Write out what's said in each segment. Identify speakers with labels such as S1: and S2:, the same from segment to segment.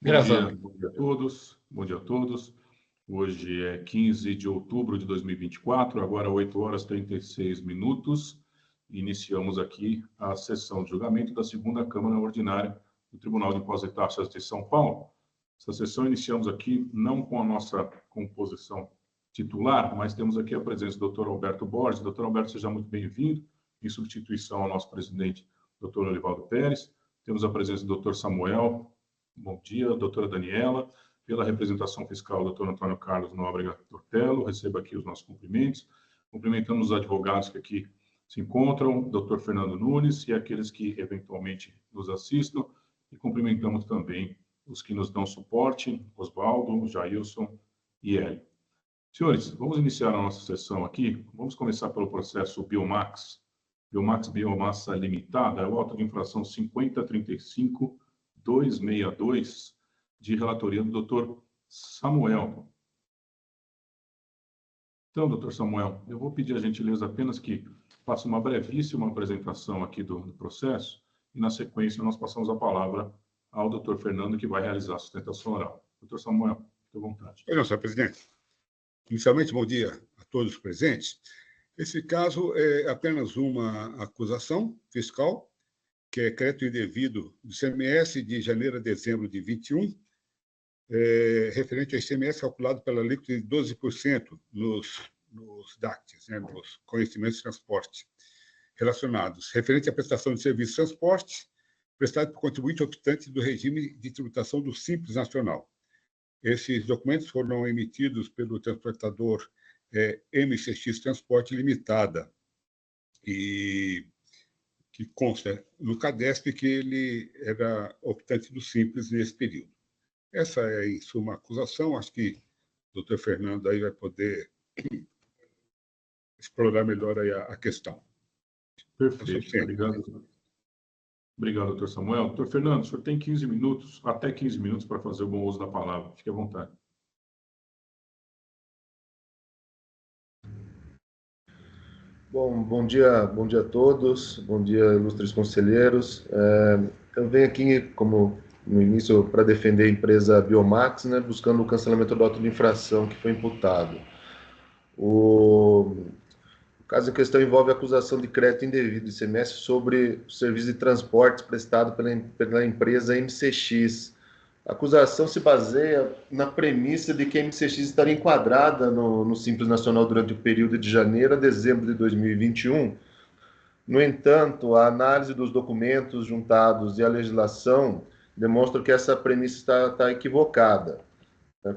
S1: Gravando.
S2: Bom dia a todos. Bom dia a todos. Hoje é 15 de outubro de 2024, agora 8 horas e 36 minutos. Iniciamos aqui a sessão de julgamento da segunda Câmara Ordinária do Tribunal de Impostos e Taxas de São Paulo. Essa sessão iniciamos aqui não com a nossa composição titular, mas temos aqui a presença do Dr. Alberto Borges. Dr. Alberto, seja muito bem-vindo, em substituição ao nosso presidente, Dr. Olivaldo Pérez. Temos a presença do Dr. Samuel. Bom dia, doutora Daniela. Pela representação fiscal, doutor Antônio Carlos Nóbrega Tortello. Receba aqui os nossos cumprimentos. Cumprimentamos os advogados que aqui se encontram, doutor Fernando Nunes e aqueles que eventualmente nos assistam. E cumprimentamos também os que nos dão suporte, Osvaldo, Jailson e Hélio. Senhores, vamos iniciar a nossa sessão aqui. Vamos começar pelo processo Biomax. Biomax Biomassa Limitada, é o auto de infração 5035-262, de relatoria do Dr. Samuel. Então, Dr. Samuel, eu vou pedir a gentileza apenas que faça uma brevíssima apresentação aqui do processo e, na sequência, nós passamos a palavra ao Dr. Fernando, que vai realizar a sustentação oral. Dr. Samuel, fique à vontade.
S3: Não, senhor presidente. Inicialmente, bom dia a todos os presentes. Esse caso é apenas uma acusação fiscal, que é crédito indevido do ICMS de janeiro a dezembro de 21, referente ao ICMS calculado pela alíquota de 12% nos DACTs, nos conhecimentos de transporte relacionados, referente à prestação de serviço de transporte prestado por contribuinte optante do regime de tributação do Simples Nacional. Esses documentos foram emitidos pelo transportador MCX Transporte Limitada, e que consta no CADESP que ele era optante do Simples nesse período. Essa é, em suma, a acusação. Acho que o doutor Fernando aí vai poder explorar melhor aí a questão.
S2: Perfeito, obrigado. Obrigado, doutor Samuel. Doutor Fernando, o senhor tem 15 minutos, até 15 minutos, para fazer o bom uso da palavra. Fique à vontade.
S4: Bom dia a todos, bom dia, ilustres conselheiros. Eu venho aqui, como no início, para defender a empresa Biomax, buscando o cancelamento do auto de infração que foi imputado. O caso em questão envolve a acusação de crédito indevido de ICMS sobre o serviço de transportes prestado pela empresa MCX. A acusação se baseia na premissa de que a MCX estaria enquadrada no Simples Nacional durante o período de janeiro a dezembro de 2021. No entanto, a análise dos documentos juntados e a legislação demonstram que essa premissa está equivocada.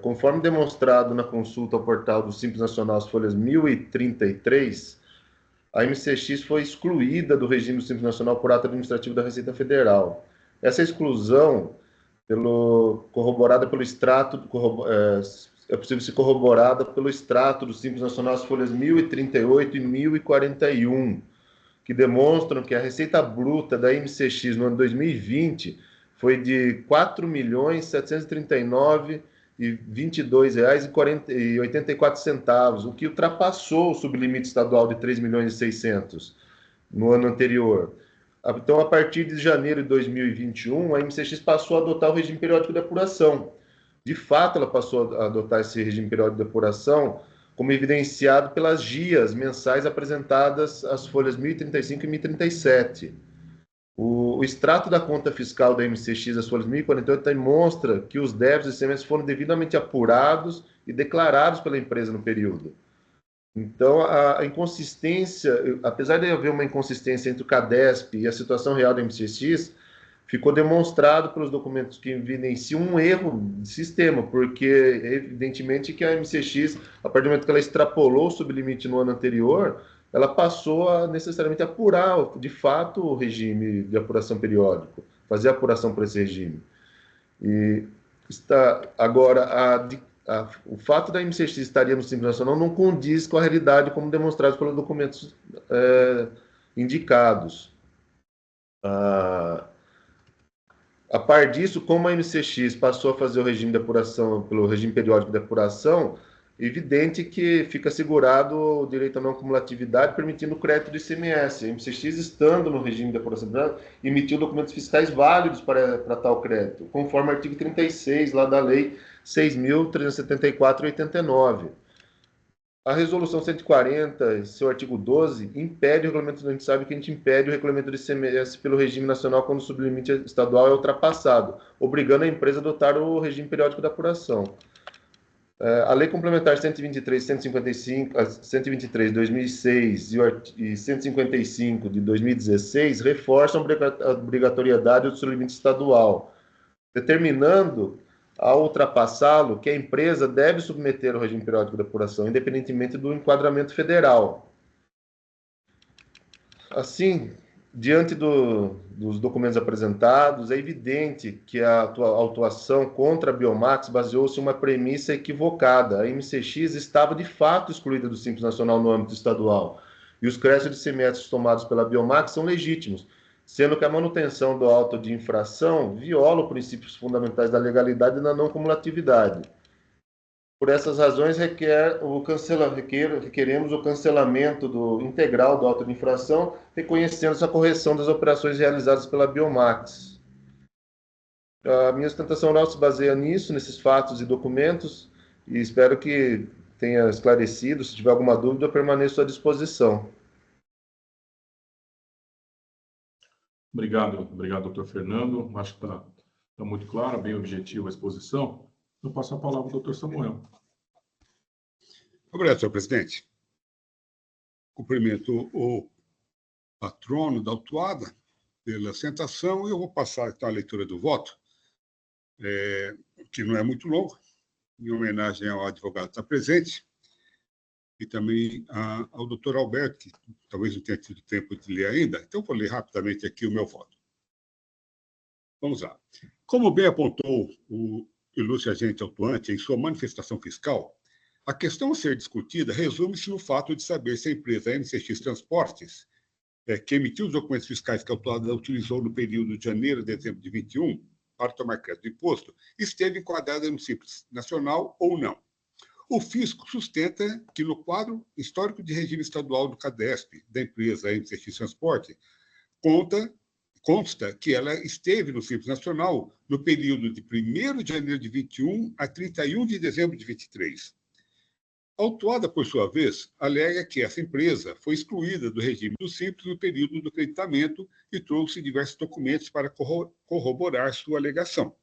S4: Conforme demonstrado na consulta ao portal do Simples Nacional, as folhas 1033, a MCX foi excluída do regime do Simples Nacional por ato administrativo da Receita Federal. Essa exclusão corroborada pelo extrato, é possível ser corroborada pelo extrato do Simples Nacional, as folhas 1038 e 1041, que demonstram que a receita bruta da MCX no ano 2020 foi de R$ 4.739,22,84, o que ultrapassou o sublimite estadual de R$ 3.600.000 no ano anterior. Então, a partir de janeiro de 2021, a MCX passou a adotar o regime periódico de apuração. De fato, ela passou a adotar esse regime periódico de apuração, como evidenciado pelas guias mensais apresentadas às folhas 1035 e 1037. O extrato da conta fiscal da MCX, as folhas 1048, demonstra que os débitos e ICMS foram devidamente apurados e declarados pela empresa no período. Então, a inconsistência, apesar de haver uma inconsistência entre o CADESP e a situação real da MCX, ficou demonstrado pelos documentos que evidenciam um erro de sistema, porque, evidentemente, que a MCX, a partir do momento que ela extrapolou o sublimite no ano anterior, ela passou a necessariamente apurar, de fato, o regime de apuração periódico, fazer a apuração por esse regime. E agora, o fato da MCX estaria no Simples Nacional não condiz com a realidade como demonstrado pelos documentos indicados. A par disso, como a MCX passou a fazer o regime de apuração, pelo regime periódico de apuração, evidente que fica assegurado o direito à não cumulatividade, permitindo o crédito do ICMS. A MCX, estando no regime de apuração, emitiu documentos fiscais válidos para tal crédito, conforme o artigo 36 lá da Lei 6.374/89. A Resolução 140, seu artigo 12, impede o regulamento, a gente sabe que a gente impede o regulamento do ICMS pelo regime nacional quando o sublimite estadual é ultrapassado, obrigando a empresa a adotar o regime periódico da apuração. A Lei Complementar 123, 155, 123 de 2006 e 155 de 2016 reforçam a obrigatoriedade do sublimite estadual, determinando, ao ultrapassá-lo, que a empresa deve submeter ao regime periódico de apuração, independentemente do enquadramento federal. Assim, diante dos documentos apresentados, é evidente que a autuação contra a Biomax baseou-se em uma premissa equivocada. A MCX estava, de fato, excluída do Simples Nacional no âmbito estadual, e os créditos de ICMS tomados pela Biomax são legítimos, sendo que a manutenção do auto de infração viola os princípios fundamentais da legalidade e da não cumulatividade. Por essas razões, requeremos o cancelamento integral do auto de infração, reconhecendo essa correção das operações realizadas pela Biomax. A minha sustentação oral se baseia nisso, nesses fatos e documentos, e espero que tenha esclarecido. Se tiver alguma dúvida, eu permaneço à disposição.
S2: Obrigado, doutor Fernando. Acho que está muito claro, bem objetivo a exposição. Eu passo a palavra ao doutor Samuel.
S3: Obrigado, senhor presidente. Cumprimento o patrono da autuada pela sentação e eu vou passar então a leitura do voto, que não é muito longo, em homenagem ao advogado que está presente, e também ao doutor Alberto, que talvez não tenha tido tempo de ler ainda, então vou ler rapidamente aqui o meu voto. Vamos lá. Como bem apontou o ilustre agente autuante em sua manifestação fiscal, a questão a ser discutida resume-se no fato de saber se a empresa MCX Transportes, que emitiu os documentos fiscais que a autuada utilizou no período de janeiro a dezembro de 21 para tomar crédito do imposto, esteve enquadrada no Simples Nacional ou não. O fisco sustenta que, no quadro histórico de regime estadual do CADESP da empresa MCX Transporte, consta que ela esteve no Simples Nacional no período de 1º de janeiro de 21 a 31 de dezembro de 23. A autuada, por sua vez, alega que essa empresa foi excluída do regime do Simples no período do acreditamento e trouxe diversos documentos para corroborar sua alegação.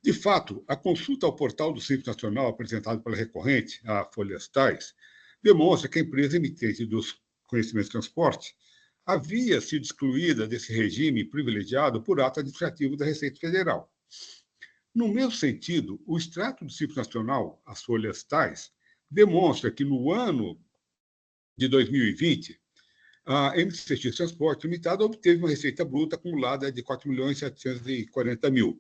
S3: De fato, a consulta ao portal do Simples Nacional, apresentada pela recorrente, a Folhas Tais, demonstra que a empresa emitente dos conhecimentos de transporte havia sido excluída desse regime privilegiado por ato administrativo da Receita Federal. No mesmo sentido, o extrato do Simples Nacional, as Folhas Tais, demonstra que no ano de 2020, a MCX Transporte Limitada obteve uma receita bruta acumulada de 4.740.000,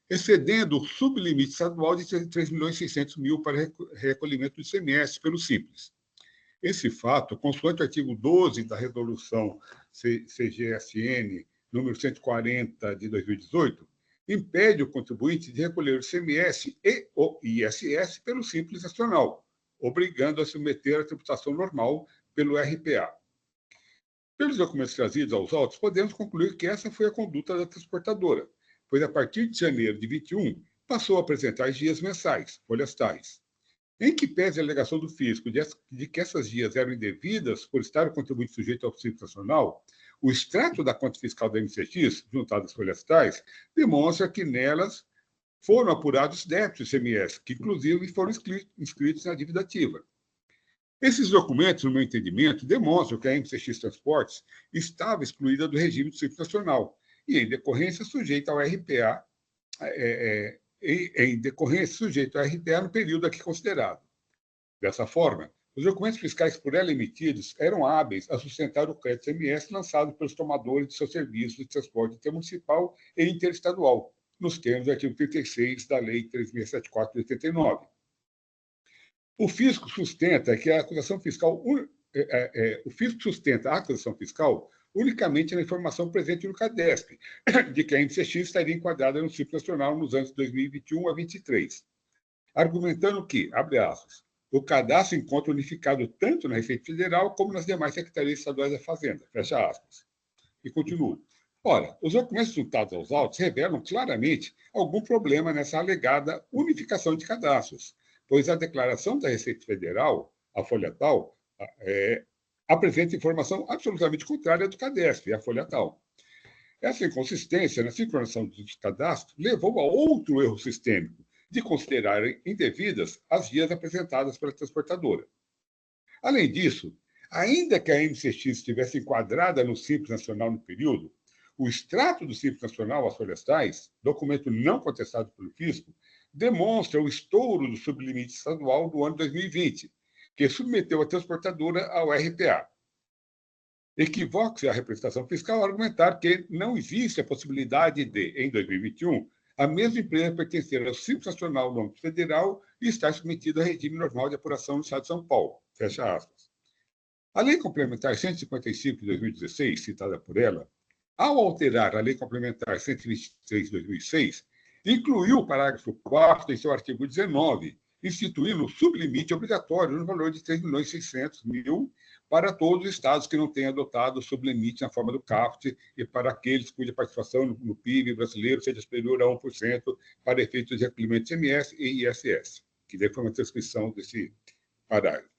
S3: excedendo o sublimite estadual de 3.600.000 para recolhimento do ICMS pelo Simples. Esse fato, consoante o artigo 12 da Resolução CGSN número 140 de 2018, impede o contribuinte de recolher o ICMS e o ISS pelo Simples Nacional, obrigando a submeter a tributação normal pelo RPA. Pelos documentos trazidos aos autos, podemos concluir que essa foi a conduta da transportadora, pois a partir de janeiro de 21 passou a apresentar guias mensais, folhas tais. Em que pese a alegação do fisco de que essas guias eram indevidas por estar o contribuinte sujeito ao Simples Nacional, o extrato da conta fiscal da MCX, juntado às folhas tais, demonstra que nelas foram apurados débitos do ICMS, que inclusive foram inscritos na dívida ativa. Esses documentos, no meu entendimento, demonstram que a MCX Transportes estava excluída do regime do Simples Nacional e, em decorrência, sujeita ao RPA, no período aqui considerado. Dessa forma, os documentos fiscais por ela emitidos eram hábeis a sustentar o crédito ICMS lançado pelos tomadores de seus serviços de transporte intermunicipal e interestadual, nos termos do artigo 36 da Lei 3.674 de 89. O fisco sustenta que a acusação fiscal unicamente na informação presente no CADESP, de que a MCX estaria enquadrada no Simples Nacional nos anos 2021 a 2023. argumentando que, abre aspas, o cadastro encontra unificado tanto na Receita Federal como nas demais secretarias estaduais da Fazenda, fecha aspas. E continua. Ora, os documentos juntados aos autos revelam claramente algum problema nessa alegada unificação de cadastros, pois a declaração da Receita Federal, a folha tal, apresenta informação absolutamente contrária do CADESP, a folha tal. Essa inconsistência na sincronização dos cadastros levou a outro erro sistêmico, de considerar indevidas as guias apresentadas pela transportadora. Além disso, ainda que a MCX estivesse enquadrada no Simples Nacional no período, o extrato do Simples Nacional às florestais, documento não contestado pelo fisco, demonstra o estouro do sublimite estadual do ano 2020, que submeteu a transportadora ao RPA. Equivoca-se a representação fiscal ao argumentar que não existe a possibilidade de, em 2021, a mesma empresa pertencer ao Simples Nacional no âmbito federal e estar submetida a regime normal de apuração no Estado de São Paulo. Fecha aspas. A Lei Complementar 155 de 2016, citada por ela, ao alterar a Lei Complementar 123 de 2006, incluiu o parágrafo 4º em seu artigo 19, instituindo o sublimite obrigatório no valor de 3.600.000 para todos os estados que não tenham adotado o sublimite na forma do CAFT e para aqueles cuja participação no PIB brasileiro seja superior a 1% para efeitos de recolhimento de ICMS e ISS, que daí foi uma transcrição desse parágrafo.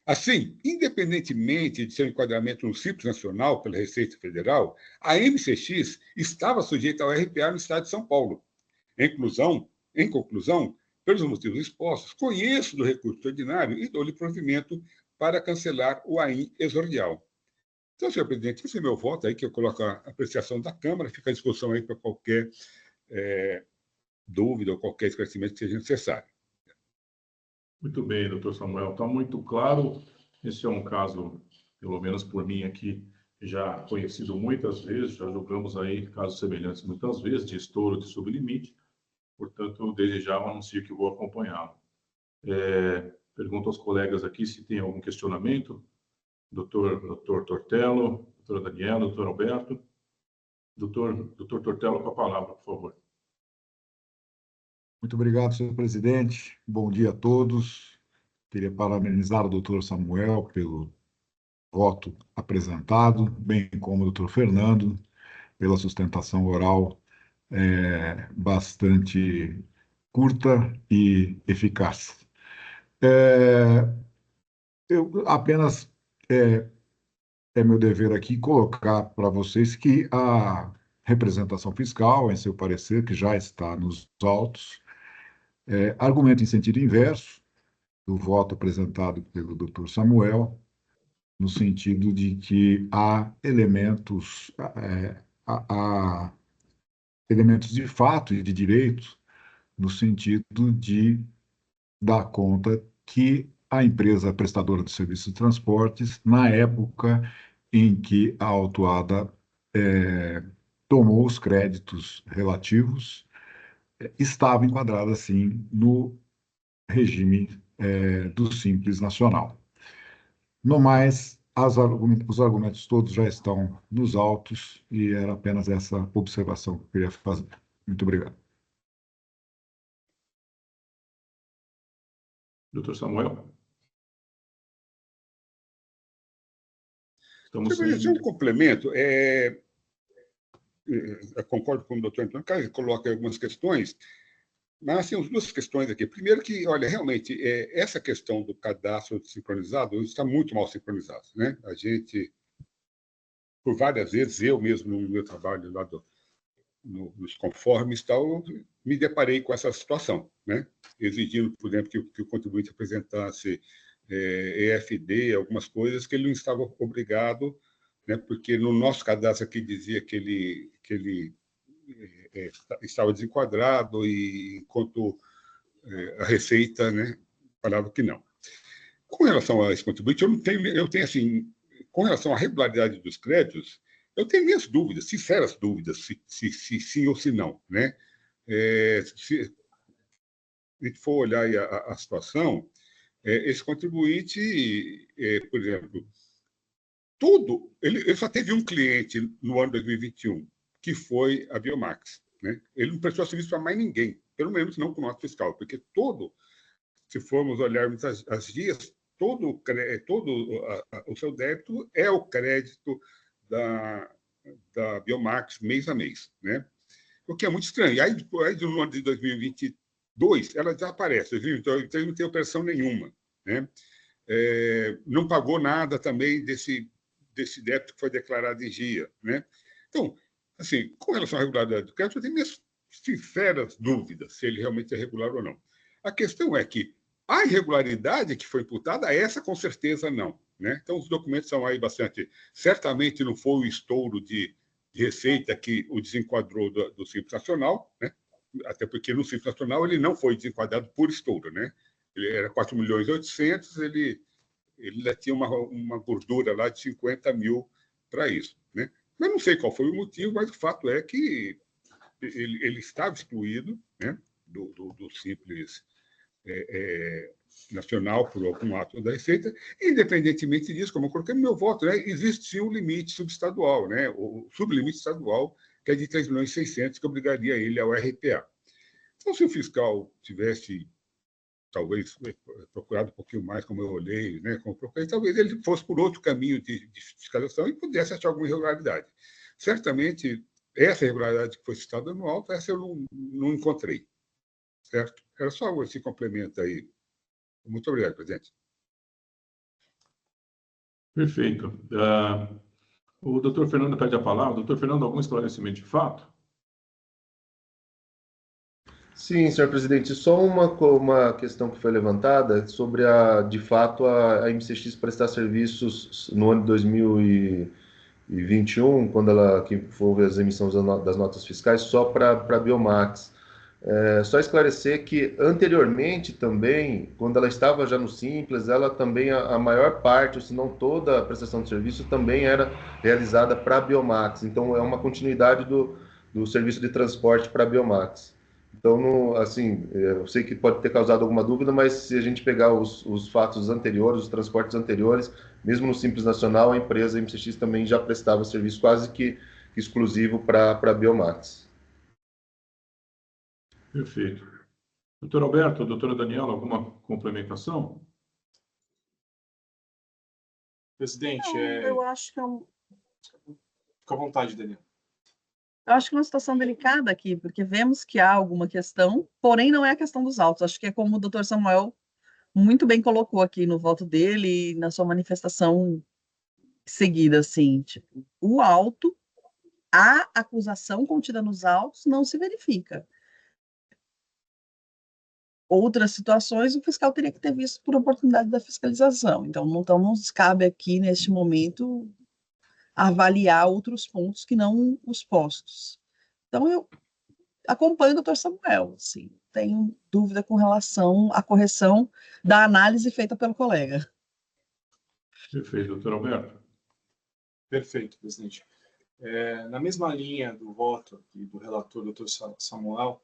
S3: Assim, independentemente de seu enquadramento no Simples Nacional pela Receita Federal, a MCX estava sujeita ao RPA no Estado de São Paulo. Em conclusão, pelos motivos expostos, conheço do recurso ordinário e dou-lhe provimento para cancelar o AIM exordial. Então, senhor presidente, esse é meu voto aí, que eu coloco a apreciação da Câmara, fica à disposição aí para qualquer dúvida ou qualquer esclarecimento que seja necessário.
S2: Muito bem, doutor Samuel, está muito claro. Esse é um caso, pelo menos por mim aqui, já conhecido muitas vezes, já julgamos aí casos semelhantes muitas vezes, de estouro de sublimite. Portanto, desde já eu anuncio que vou acompanhá-lo. Pergunto aos colegas aqui se tem algum questionamento. Doutor Tortello, doutora Daniela, doutor Alberto. Doutor Tortello, com a palavra, por favor.
S1: Muito obrigado, senhor presidente. Bom dia a todos. Queria parabenizar o doutor Samuel pelo voto apresentado, bem como o doutor Fernando, pela sustentação oral bastante curta e eficaz. Eu apenas é meu dever aqui colocar para vocês que a representação fiscal, em seu parecer, que já está nos autos, argumenta em sentido inverso do voto apresentado pelo Dr. Samuel, no sentido de que há elementos de fato e de direito, no sentido de dar conta que a empresa prestadora de serviços de transportes, na época em que a autuada tomou os créditos relativos, estava enquadrada, sim, no regime do Simples Nacional. No mais, os argumentos todos já estão nos autos e era apenas essa observação que eu queria fazer. Muito obrigado.
S2: Doutor Samuel?
S3: Estamos sem... um complemento. Eu concordo com o doutor Antônio Carlos, ele coloca algumas questões, mas assim, as duas questões aqui. Primeiro que, olha, realmente, essa questão do cadastro sincronizado está muito mal sincronizado, né? A gente, por várias vezes, eu mesmo, no meu trabalho lá nos conformes e tal, me deparei com essa situação, né? Exigindo, por exemplo, que o contribuinte apresentasse EFD, algumas coisas que ele não estava obrigado, né? Porque no nosso cadastro aqui dizia que ele estava desenquadrado, e enquanto a Receita, né, falava que não. Com relação a esse contribuinte, eu tenho assim, com relação à regularidade dos créditos, eu tenho minhas dúvidas, sinceras dúvidas, se sim ou se não, né? Se a gente for olhar aí a situação, esse contribuinte, por exemplo, ele só teve um cliente no ano 2021, que foi a Biomax. né? Ele não prestou serviço para mais ninguém, pelo menos não com nota fiscal, porque se formos olharmos as guias, todo o seu débito é o crédito da Biomax mês a mês, né? O que é muito estranho. E aí, no ano de 2022, ela desaparece. 2022 não tem operação nenhuma, né? Não pagou nada também desse débito que foi declarado em GIA, né? Então, assim, com relação à regularidade do crédito, eu tenho minhas sinceras dúvidas se ele realmente é regular ou não. A questão é que a irregularidade que foi imputada, essa com certeza não, né? Então, os documentos são aí bastante... Certamente não foi o estouro de receita que o desenquadrou do Simples Nacional, né? Até porque no Simples Nacional ele não foi desenquadrado por estouro, né? Ele era 4.800.000, ele ainda tinha uma gordura lá de 50 mil para isso, né? Eu não sei qual foi o motivo, mas o fato é que ele estava excluído, né, do Simples Nacional por algum ato da Receita. Independentemente disso, como eu coloquei no meu voto, né, existe sim um limite subestadual, né, o sublimite estadual, que é de 3.600.000, que obrigaria ele ao RPA. Então, se o fiscal tivesse talvez procurado um pouquinho mais, como eu olhei, né, como procurei, talvez ele fosse por outro caminho de fiscalização e pudesse achar alguma irregularidade. Certamente, essa irregularidade que foi citada no auto, essa eu não encontrei, certo? Era só esse complemento aí. Muito obrigado, presidente.
S2: Perfeito. O doutor Fernando pede a palavra. Doutor Fernando, algum esclarecimento de fato?
S4: Sim, senhor presidente, só uma questão que foi levantada sobre, de fato, a MCX prestar serviços no ano de 2021, quando que houve as emissões das notas fiscais, só para a Biomax. Só esclarecer que, anteriormente também, quando ela estava já no Simples, ela também, a maior parte, ou se não toda a prestação de serviço, também era realizada para a Biomax. Então, é uma continuidade do serviço de transporte para a Biomax. Então, assim, eu sei que pode ter causado alguma dúvida, mas se a gente pegar os fatos anteriores, os transportes anteriores, mesmo no Simples Nacional, a empresa MCX também já prestava serviço quase que exclusivo para a Biomax.
S2: Perfeito. Doutor Alberto, doutora Daniela, alguma complementação?
S5: Presidente,
S6: Não, eu acho que
S5: fica à vontade, Daniel.
S6: eu acho que é uma situação delicada aqui, porque vemos que há alguma questão, porém não é a questão dos autos. Acho que é como o doutor Samuel muito bem colocou aqui no voto dele e na sua manifestação seguida, assim, tipo, o auto, a acusação contida nos autos não se verifica. Outras situações, o fiscal teria que ter visto por oportunidade da fiscalização. Então, não nos cabe aqui, neste momento, avaliar outros pontos que não os postos. Então, eu acompanho o doutor Samuel, assim, tenho dúvida com relação à correção da análise feita pelo colega.
S2: Perfeito, doutor Alberto.
S5: Perfeito, presidente. Na mesma linha do voto aqui do relator, doutor Samuel,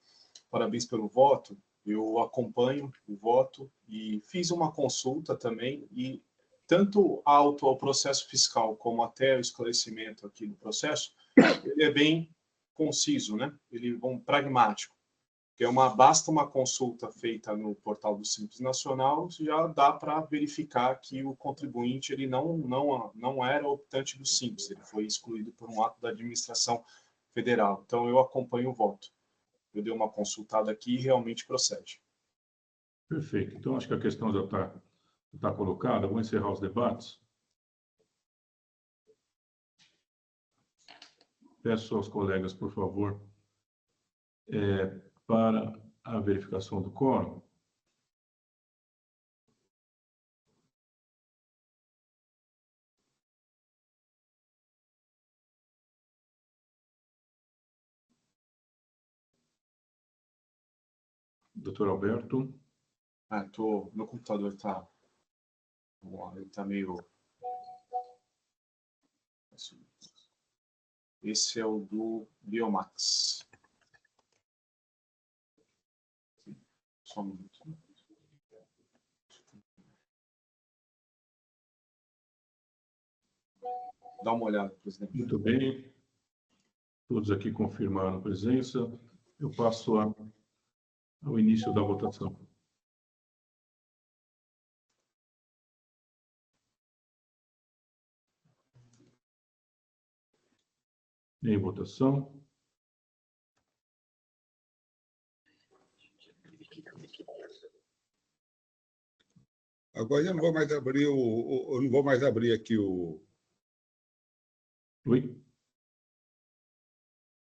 S5: parabéns pelo voto. Eu acompanho o voto e fiz uma consulta também, e tanto ao processo fiscal como até o esclarecimento aqui do processo, ele é bem conciso, né? Ele é pragmático. Que basta uma consulta feita no portal do Simples Nacional, já dá para verificar que o contribuinte ele não era optante do Simples, ele foi excluído por um ato da administração federal. Então, eu acompanho o voto. Eu dei uma consultada aqui e realmente procede.
S2: Perfeito. Então, acho que a questão já está colocada. Vou encerrar os debates. Peço aos colegas, por favor, para a verificação do quórum. Doutor Alberto.
S5: Meu computador está meio... Esse é o do Biomax. Só um minuto. Dá uma olhada, presidente.
S2: Muito bem. Todos aqui confirmaram presença. Eu passo ao início da votação. Em votação.
S3: Agora eu não vou mais abrir eu não vou mais abrir aqui o...
S2: Oi?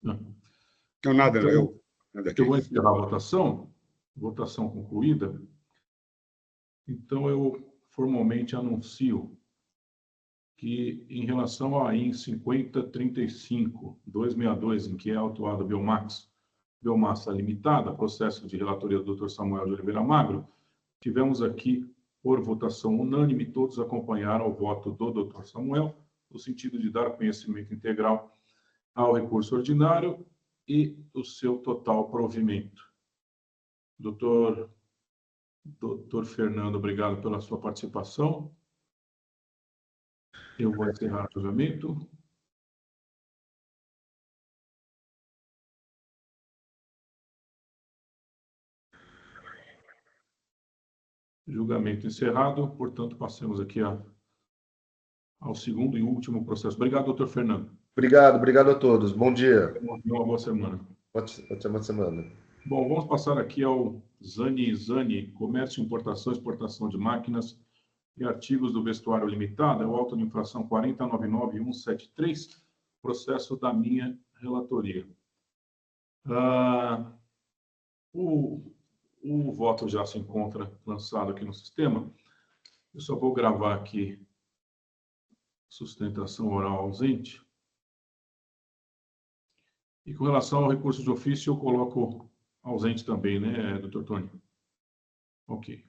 S2: Não.
S3: Não, nada, não.
S2: Então,
S3: Nada aqui.
S2: eu vou encerrar a votação. Votação concluída. Então, eu formalmente anuncio que, em relação à AIN 5035-262, em que é autuado Biomassa Limitada, processo de relatoria do Dr. Samuel de Oliveira Magro, tivemos aqui, por votação unânime, todos acompanharam o voto do Dr. Samuel, no sentido de dar conhecimento integral ao recurso ordinário e o seu total provimento. Doutor Fernando, obrigado pela sua participação. Eu vou encerrar o julgamento. Julgamento encerrado, portanto, passamos aqui ao segundo e último processo. Obrigado, doutor Fernando.
S4: Obrigado a todos. Bom dia.
S2: Uma boa semana.
S4: Ótima semana.
S2: Bom, vamos passar aqui ao Zani, Comércio, Importação e Exportação de Máquinas e Artigos do Vestuário Limitado, é o auto de infração 4099173, processo da minha relatoria. O voto já se encontra lançado aqui no sistema. Eu só vou gravar aqui sustentação oral ausente. E com relação ao recurso de ofício, eu coloco ausente também, né, doutor Tony? Ok.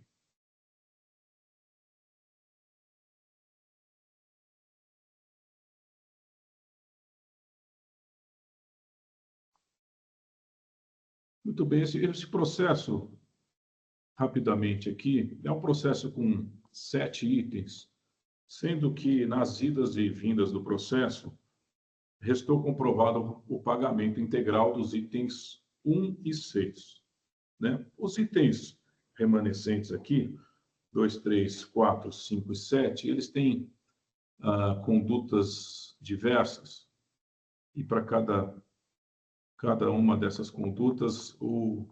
S2: Muito bem, esse processo, rapidamente aqui, é um processo com 7 itens, sendo que nas idas e vindas do processo, restou comprovado o pagamento integral dos itens 1 e 6. Né? Os itens remanescentes aqui, 2, 3, 4, 5 e 7, eles têm condutas diversas, e para cada uma dessas condutas, o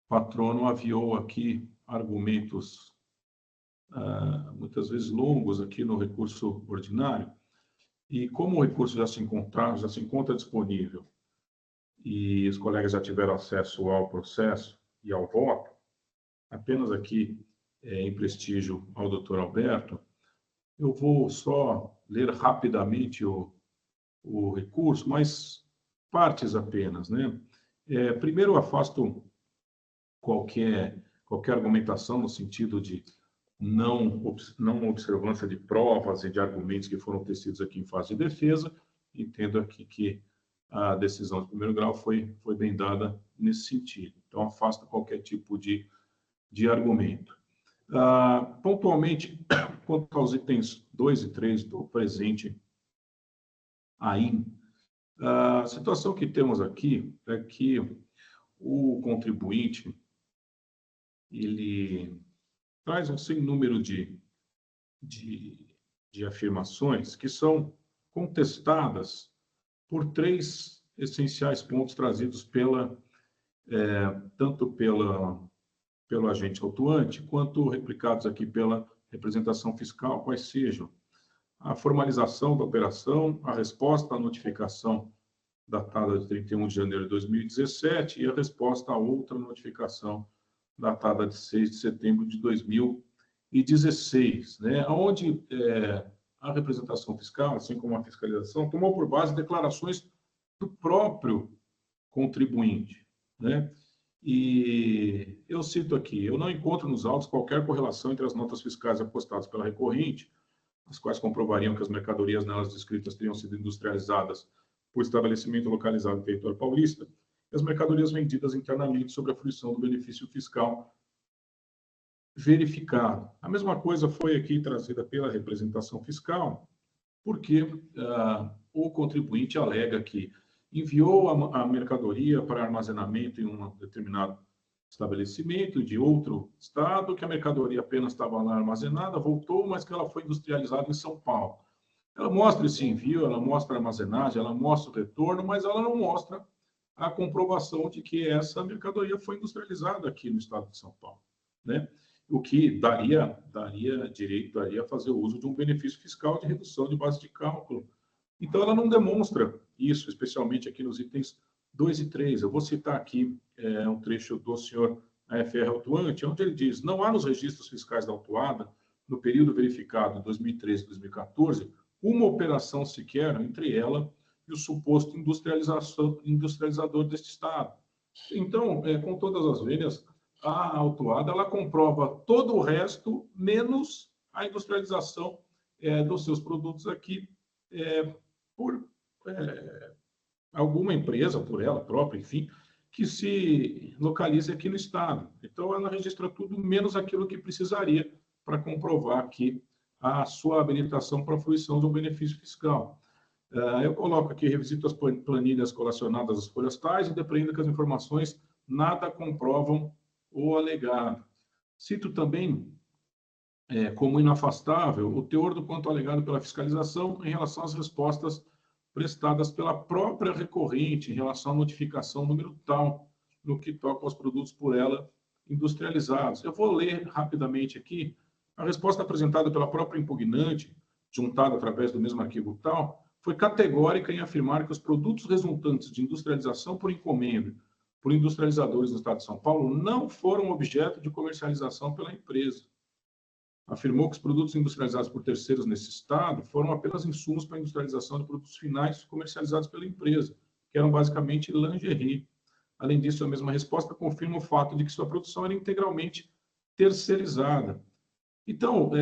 S2: patrono aviou aqui argumentos muitas vezes longos aqui no recurso ordinário, e como o recurso já se encontra disponível, e os colegas já tiveram acesso ao processo e ao voto, apenas aqui em prestígio ao doutor Alberto, eu vou só ler rapidamente o recurso, mas partes apenas, né? Primeiro, eu afasto qualquer argumentação no sentido de não observância de provas e de argumentos que foram tecidos aqui em fase de defesa. Entendo aqui que a decisão de primeiro grau foi bem dada nesse sentido. Então, afasta qualquer tipo de argumento. Pontualmente, quanto aos itens 2 e 3 do presente AIN, a situação que temos aqui é que o contribuinte ele traz um sem número de afirmações que são contestadas por 3 essenciais pontos trazidos tanto pelo agente autuante, quanto replicados aqui pela representação fiscal, quais sejam a formalização da operação, a resposta à notificação datada de 31 de janeiro de 2017 e a resposta a outra notificação datada de 6 de setembro de 2016, né? Onde a representação fiscal, assim como a fiscalização, tomou por base declarações do próprio contribuinte, né? E eu cito aqui, eu não encontro nos autos qualquer correlação entre as notas fiscais apostadas pela recorrente, as quais comprovariam que as mercadorias nelas descritas teriam sido industrializadas por estabelecimento localizado no território paulista, e as mercadorias vendidas internamente sobre a fruição do benefício fiscal verificado. A mesma coisa foi aqui trazida pela representação fiscal, porque o contribuinte alega que enviou a mercadoria para armazenamento em um determinado estabelecimento de outro estado, que a mercadoria apenas estava lá armazenada, voltou, mas que ela foi industrializada em São Paulo. Ela mostra esse envio, ela mostra a armazenagem, ela mostra o retorno, mas ela não mostra a comprovação de que essa mercadoria foi industrializada aqui no estado de São Paulo, né? O que daria direito a fazer o uso de um benefício fiscal de redução de base de cálculo. Então, ela não demonstra isso, especialmente aqui nos itens 2 e 3. Eu vou citar aqui um trecho do senhor AFR autuante, onde ele diz: não há nos registros fiscais da autuada, no período verificado 2013 e 2014, uma operação sequer entre ela e o suposto industrializador deste Estado. Então, com todas as vênias, a autuada ela comprova todo o resto, menos a industrialização dos seus produtos aqui por alguma empresa, por ela própria, enfim, que se localize aqui no Estado. Então, ela registra tudo, menos aquilo que precisaria para comprovar aqui a sua habilitação para a fruição de um benefício fiscal. Eu coloco aqui, revisito as planilhas colacionadas às folhas tais e depreendo que as informações nada comprovam o alegado. Cito também, como inafastável, o teor do quanto alegado pela fiscalização em relação às respostas prestadas pela própria recorrente em relação à notificação número tal, no que toca aos produtos por ela industrializados. Eu vou ler rapidamente aqui a resposta apresentada pela própria impugnante, juntada através do mesmo arquivo tal, foi categórica em afirmar que os produtos resultantes de industrialização por encomenda por industrializadores do Estado de São Paulo não foram objeto de comercialização pela empresa. Afirmou que os produtos industrializados por terceiros nesse Estado foram apenas insumos para a industrialização de produtos finais comercializados pela empresa, que eram basicamente lingerie. Além disso, a mesma resposta confirma o fato de que sua produção era integralmente terceirizada. Então,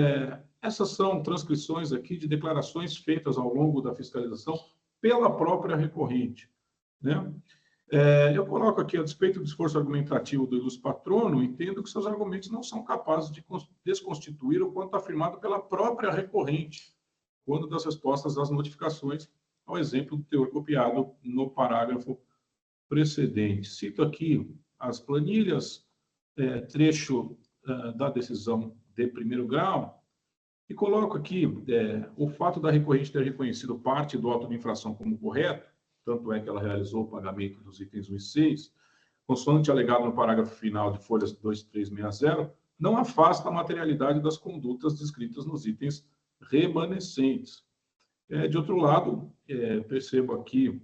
S2: essas são transcrições aqui de declarações feitas ao longo da fiscalização pela própria recorrente, né? Eu coloco aqui, a despeito do esforço argumentativo do ilustre patrono, entendo que seus argumentos não são capazes de desconstituir o quanto afirmado pela própria recorrente, quando das respostas às notificações, ao exemplo do teor copiado no parágrafo precedente. Cito aqui as planilhas, trecho da decisão de primeiro grau, e coloco aqui o fato da recorrente ter reconhecido parte do auto de infração como correto, tanto é que ela realizou o pagamento dos itens 1 e 6, consoante alegado no parágrafo final de folhas 2360, não afasta a materialidade das condutas descritas nos itens remanescentes. De outro lado, percebo aqui,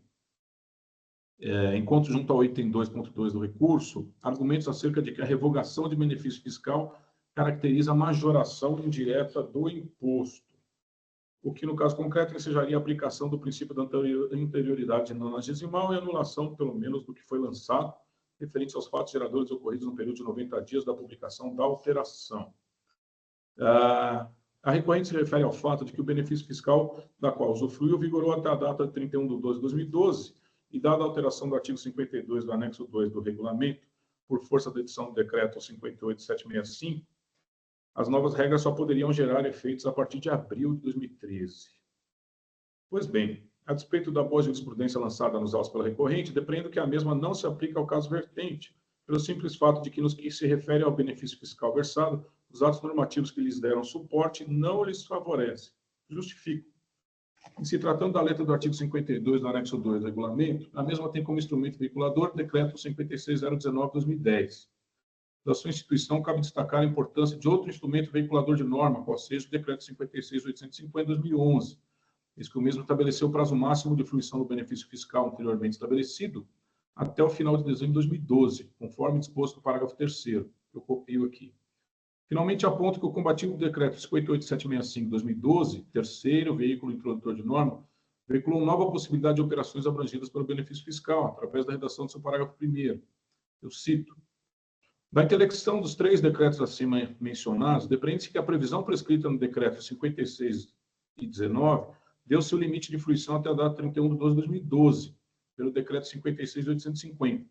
S2: enquanto junto ao item 2.2 do recurso, argumentos acerca de que a revogação de benefício fiscal caracteriza a majoração indireta do imposto, o que, no caso concreto, ensejaria a aplicação do princípio da anterioridade nonagesimal e anulação, pelo menos, do que foi lançado, referente aos fatos geradores ocorridos no período de 90 dias da publicação da alteração. A recorrente se refere ao fato de que o benefício fiscal da qual usufruiu vigorou até a data de 31 de 12 de 2012 e, dada a alteração do artigo 52 do anexo 2 do regulamento, por força da edição do decreto 58765, as novas regras só poderiam gerar efeitos a partir de abril de 2013. Pois bem, a despeito da boa jurisprudência lançada nos autos pela recorrente, depreendo que a mesma não se aplica ao caso vertente, pelo simples fato de que, nos que se refere ao benefício fiscal versado, os atos normativos que lhes deram suporte não lhes favorecem. Justifico. Em se tratando da letra do artigo 52 do anexo 2 do regulamento, a mesma tem como instrumento veiculador o decreto 56019/2010. Da sua instituição, cabe destacar a importância de outro instrumento veiculador de norma, qual seja o decreto 56.850/2011, eis que o mesmo estabeleceu o prazo máximo de fruição do benefício fiscal anteriormente estabelecido até o final de dezembro de 2012, conforme disposto no parágrafo 3º, que eu copio aqui. Finalmente, aponto que o combativo do decreto 58765/2012, terceiro veículo introdutor de norma, veiculou nova possibilidade de operações abrangidas pelo benefício fiscal, através da redação do seu parágrafo 1º. Eu cito: da intelecção dos 3 decretos acima mencionados, depreende-se que a previsão prescrita no decreto 56 e 19 deu-se o limite de fruição até a data 31 de 12 de 2012, pelo decreto 56.850,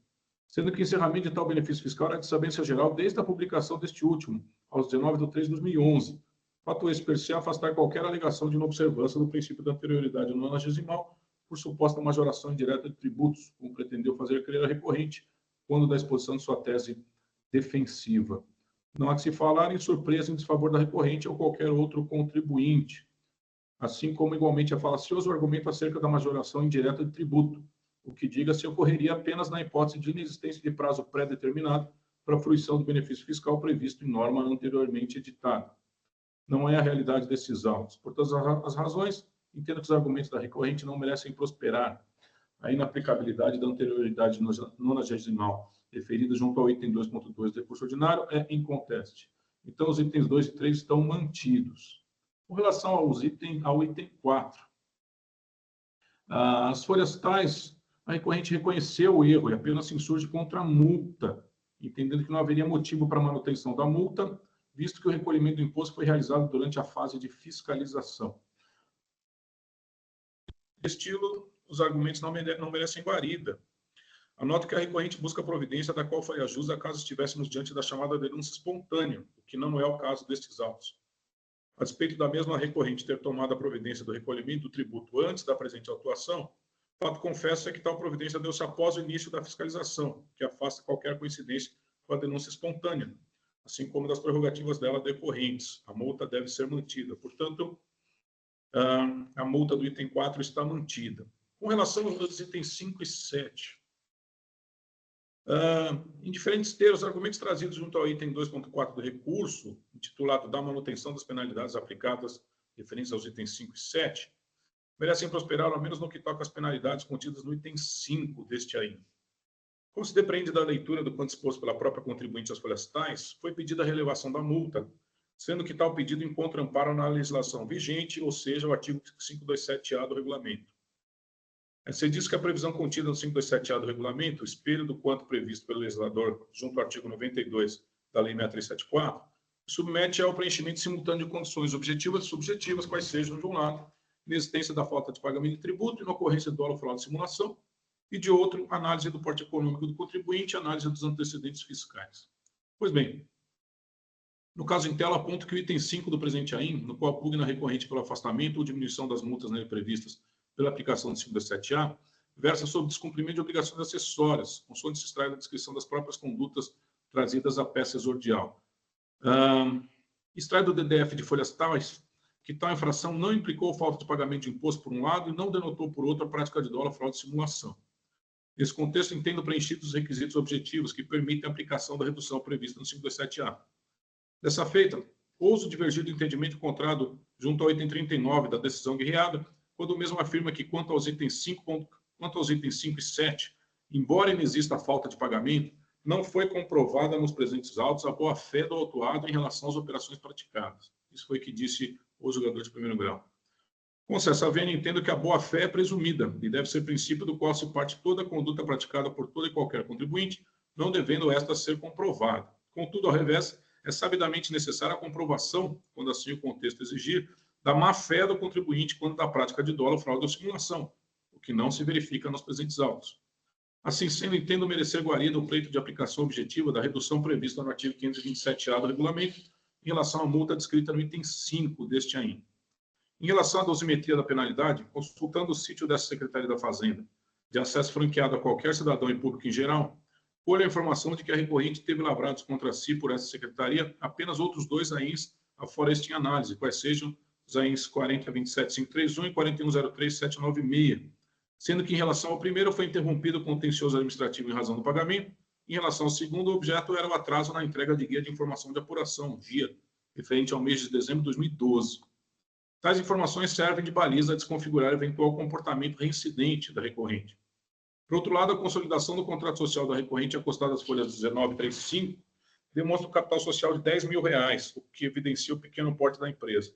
S2: sendo que o encerramento de tal benefício fiscal era de sabência geral desde a publicação deste último, aos 19 de 3 de 2011. Fato esse per se afastar qualquer alegação de inobservância do princípio da anterioridade nonagesimal, por suposta majoração indireta de tributos, como pretendeu fazer crer a recorrente, quando da exposição de sua tese defensiva. Não há que se falar em surpresa em desfavor da recorrente ou qualquer outro contribuinte, assim como igualmente é falacioso o argumento acerca da majoração indireta de tributo, o que diga-se ocorreria apenas na hipótese de inexistência de prazo pré-determinado para a fruição do benefício fiscal previsto em norma anteriormente editada. Não é a realidade desses autos. Por todas as razões, entendo que os argumentos da recorrente não merecem prosperar. A inaplicabilidade da anterioridade nonagesimal referida junto ao item 2.2 do recurso ordinário é inconteste. Então, os itens 2 e 3 estão mantidos. Com relação ao item 4, as folhas tais, a recorrente reconheceu o erro e apenas se insurge contra a multa, entendendo que não haveria motivo para a manutenção da multa, visto que o recolhimento do imposto foi realizado durante a fase de fiscalização. Estilo, os argumentos não merecem guarida. Anoto que a recorrente busca providência da qual faria jus caso estivéssemos diante da chamada denúncia espontânea, o que não é o caso destes autos. A despeito da mesma recorrente ter tomado a providência do recolhimento do tributo antes da presente autuação, o fato confesso é que tal providência deu-se após o início da fiscalização, que afasta qualquer coincidência com a denúncia espontânea, assim como das prerrogativas dela decorrentes. A multa deve ser mantida. Portanto, a multa do item 4 está mantida. Com relação aos itens 5 e 7, em diferentes termos, os argumentos trazidos junto ao item 2.4 do recurso, intitulado da manutenção das penalidades aplicadas referentes aos itens 5 e 7, merecem prosperar, ao menos no que toca às penalidades contidas no item 5 deste aí. Como se depreende da leitura do quanto exposto pela própria contribuinte às folhas tais, foi pedida a relevação da multa, sendo que tal pedido encontra amparo na legislação vigente, ou seja, o artigo 527-A do regulamento. Se diz que a previsão contida no 527-A do regulamento, o espelho do quanto previsto pelo legislador junto ao artigo 92 da Lei 6374, submete ao preenchimento simultâneo de condições objetivas e subjetivas, quais sejam, de um lado, inexistência da falta de pagamento de tributo e na ocorrência de dolo, fraude e simulação, e de outro, análise do porte econômico do contribuinte e análise dos antecedentes fiscais. Pois bem, no caso em tela, aponto que o item 5 do presente AIM, no qual pugna recorrente pelo afastamento ou diminuição das multas nele previstas pela aplicação do 527-A, versa sobre descumprimento de obrigações acessórias, consoante se extrai da descrição das próprias condutas trazidas à peça exordial. Extrai do DDF de folhas tais que tal infração não implicou falta de pagamento de imposto por um lado e não denotou por outro a prática de dolo, fraude e simulação. Nesse contexto, entendo preenchidos os requisitos objetivos que permitem a aplicação da redução prevista no 527-A. Dessa feita, ouso divergir do entendimento encontrado junto ao item 39 da decisão guerreada, quando o mesmo afirma que, quanto aos itens 5 e 7, embora inexista a falta de pagamento, não foi comprovada nos presentes autos a boa-fé do autuado em relação às operações praticadas. Isso foi o que disse o julgador de primeiro grau. Com essa vênia, entendo que a boa-fé é presumida e deve ser princípio do qual se parte toda a conduta praticada por todo e qualquer contribuinte, não devendo esta ser comprovada. Contudo, ao revés, é sabidamente necessária a comprovação, quando assim o contexto exigir, da má-fé do contribuinte quanto à prática de dolo, fraude ou simulação, o que não se verifica nos presentes autos. Assim sendo, entendo merecer guarida o pleito de aplicação objetiva da redução prevista no artigo 527-A do regulamento em relação à multa descrita no item 5 deste AIM. Em relação à dosimetria da penalidade, consultando o sítio dessa Secretaria da Fazenda, de acesso franqueado a qualquer cidadão e público em geral, colhe a informação de que a recorrente teve lavrados contra si por essa Secretaria apenas outros 2 AINs afora este em análise, quais sejam os AINs 40.27531 e 41.03.796, sendo que em relação ao primeiro foi interrompido o contencioso administrativo em razão do pagamento, em relação ao segundo, o objeto era o atraso na entrega de guia de informação de apuração, GIA, referente ao mês de dezembro de 2012. Tais informações servem de baliza a desconfigurar eventual comportamento reincidente da recorrente. Por outro lado, a consolidação do contrato social da recorrente acostada às folhas 19 e 35 demonstra um capital social de R$10 mil, o que evidencia o pequeno porte da empresa.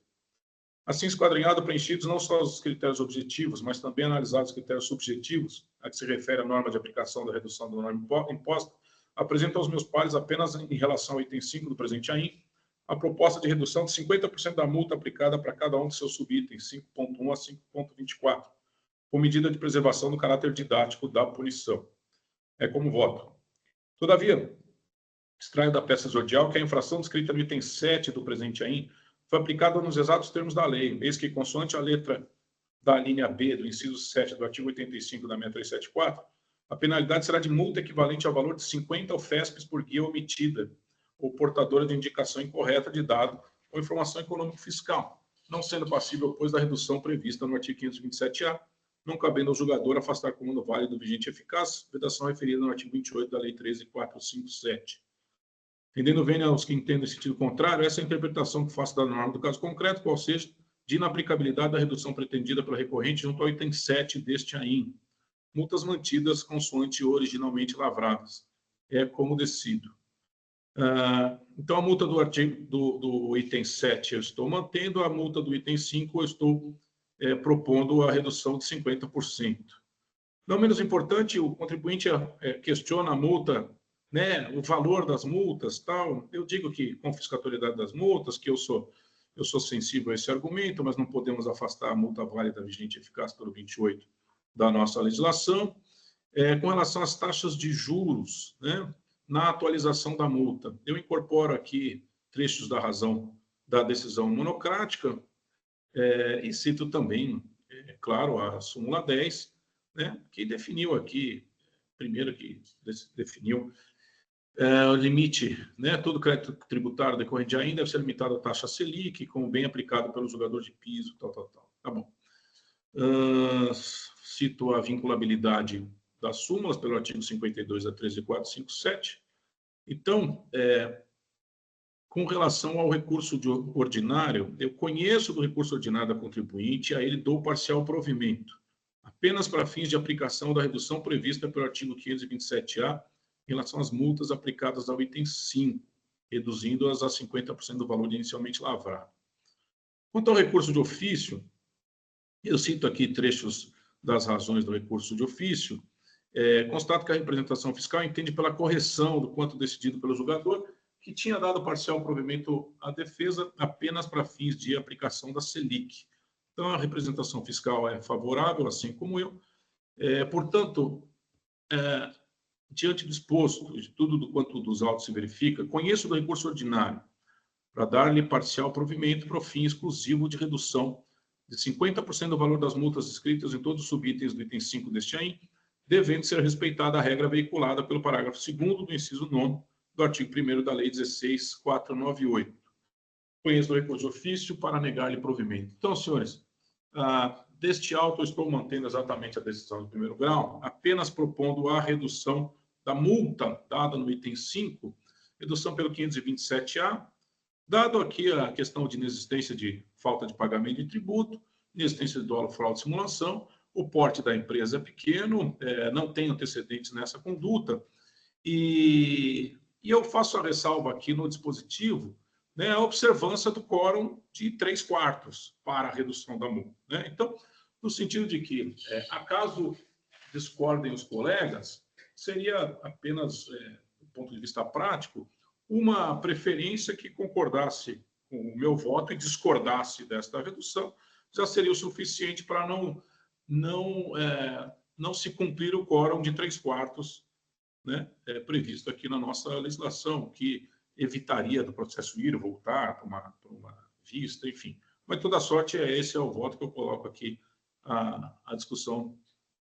S2: Assim, esquadrinhado, preenchidos não só os critérios objetivos, mas também analisados os critérios subjetivos, a que se refere a norma de aplicação da redução da norma imposta, apresento aos meus pares apenas em relação ao item 5 do presente AIM, a proposta de redução de 50% da multa aplicada para cada um de seus subitens, 5.1 a 5.24, com medida de preservação do caráter didático da punição. É como voto. Todavia, extraio da peça exordial que a infração descrita no item 7 do presente AIM foi aplicada nos exatos termos da lei, eis que, consoante a letra da linha B do inciso 7 do artigo 85 da 6374, a penalidade será de multa equivalente ao valor de 50 UFESPs por guia omitida ou portadora de indicação incorreta de dado ou informação econômico-fiscal, não sendo passível, pois, da redução prevista no artigo 527-A, não cabendo ao julgador afastar comando válido, vigente e eficaz, vedação referida no artigo 28 da Lei 13.457. Entendendo bem aos que entendem em sentido contrário, essa é a interpretação que faço da norma do caso concreto, qual seja, de inaplicabilidade da redução pretendida pela recorrente junto ao item 7 deste AIN. Multas mantidas consoante originalmente lavradas. É como decido. Então, a multa do artigo do item 7 eu estou mantendo, a multa do item 5 eu estou propondo a redução de 50%. Não menos importante, o contribuinte questiona a multa, né, o valor das multas, tal. Eu digo que confiscatoriedade das multas, que eu sou sensível a esse argumento, mas não podemos afastar a multa válida vigente e eficaz pelo 28 da nossa legislação. Com relação às taxas de juros, né, na atualização da multa, eu incorporo aqui trechos da razão da decisão monocrática e cito também, claro, a súmula 10, né, que definiu aqui, primeiro que definiu o limite, né, todo crédito tributário decorrente de AIN deve ser limitado à taxa Selic, como bem aplicado pelo julgador de piso, tal. Tá bom. Cito a vinculabilidade das súmulas pelo artigo 52 da 13.457. Então, com relação ao recurso ordinário, eu conheço do recurso ordinário da contribuinte e a ele dou parcial provimento, apenas para fins de aplicação da redução prevista pelo artigo 527-A em relação às multas aplicadas ao item 5, reduzindo-as a 50% do valor inicialmente lavrado. Quanto ao recurso de ofício, eu cito aqui trechos das razões do recurso de ofício. Constato que a representação fiscal entende pela correção do quanto decidido pelo julgador, que tinha dado parcial provimento à defesa apenas para fins de aplicação da Selic. Então, a representação fiscal é favorável, assim como eu. Portanto, diante do exposto, de tudo do quanto dos autos se verifica, conheço do recurso ordinário para dar-lhe parcial provimento para o fim exclusivo de redução de 50% do valor das multas escritas em todos os subitens do item 5 deste AIN, devendo ser respeitada a regra veiculada pelo parágrafo 2º do inciso 9º do artigo 1º da Lei 16.498. Conheço o recurso de ofício para negar-lhe provimento. Então, senhores, deste auto eu estou mantendo exatamente a decisão de primeiro grau, apenas propondo a redução da multa dada no item 5, redução pelo 527-A, dado aqui a questão de inexistência de falta de pagamento de tributo, inexistência de dolo, fraude e simulação, o porte da empresa é pequeno, não tem antecedentes nessa conduta, e eu faço a ressalva aqui no dispositivo, né, a observância do quórum de 3/4 para a redução da multa. Né? Então, no sentido de que, acaso discordem os colegas, seria apenas, do ponto de vista prático, uma preferência que concordasse com o meu voto e discordasse desta redução, já seria o suficiente para não se cumprir o quórum de 3/4, né, previsto aqui na nossa legislação, que evitaria do processo ir e voltar para uma vista, enfim. Mas, toda sorte, esse é o voto que eu coloco aqui à discussão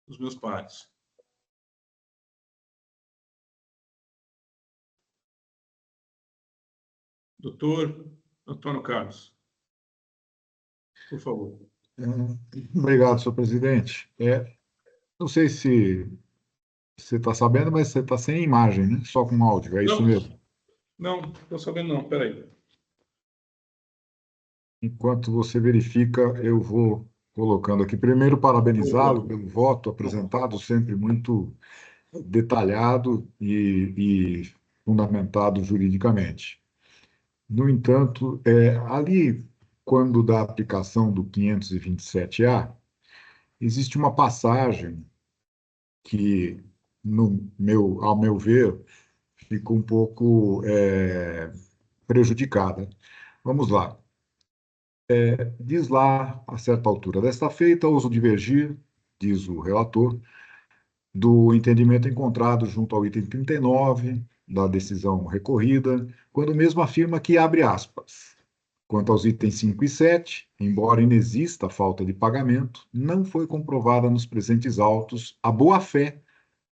S2: dos meus pares. Doutor Antônio Carlos, por favor.
S1: Obrigado, senhor presidente. Não sei se você está sabendo, mas você está sem imagem, né? Só com áudio, é isso mesmo?
S2: Não, estou sabendo não, peraí.
S1: Enquanto você verifica, eu vou colocando aqui. Primeiro, parabenizá-lo pelo voto apresentado, sempre muito detalhado e fundamentado juridicamente. No entanto, ali, quando da aplicação do 527-A, existe uma passagem que, ao meu ver, fica um pouco prejudicada. Vamos lá. Diz lá, a certa altura, desta feita, ouso divergir, diz o relator, do entendimento encontrado junto ao item 39 da decisão recorrida, quando mesmo afirma que, abre aspas, Quanto aos itens 5 e 7, embora inexista a falta de pagamento, não foi comprovada nos presentes autos a boa-fé